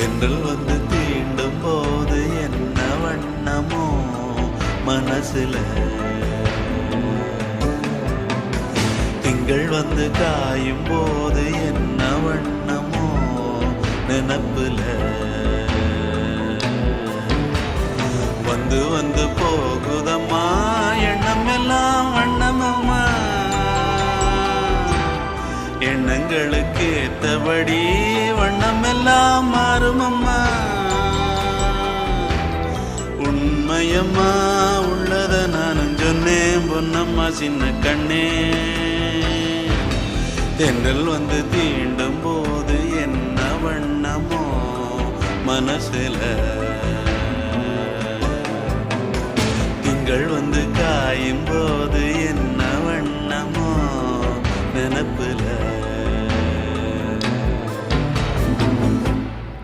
தென்றல் வந்து தீண்டும் போது என்ன வண்ணமோ மனசுல, திங்கள் வந்து காயும் போது என்ன வண்ணமோ நினப்புல, வந்து வந்து போகுதம்மா எண்ணம் எல்லாம் வண்ணமம்மா, எண்ணங்களுக்கு ஏத்தபடி வண்ணம் எல்லாம் மாறுமம்மா. உண்மையம்மா உள்ளத நானும் சொன்னேன் பொன்னம்மா சின்ன கண்ணே, தென்றல் வந்து தீண்டும் போது என்ன வண்ணமோ மனசுல, திங்கள் வந்து காயும் போது என்ன வண்ணமோ நினப்புல.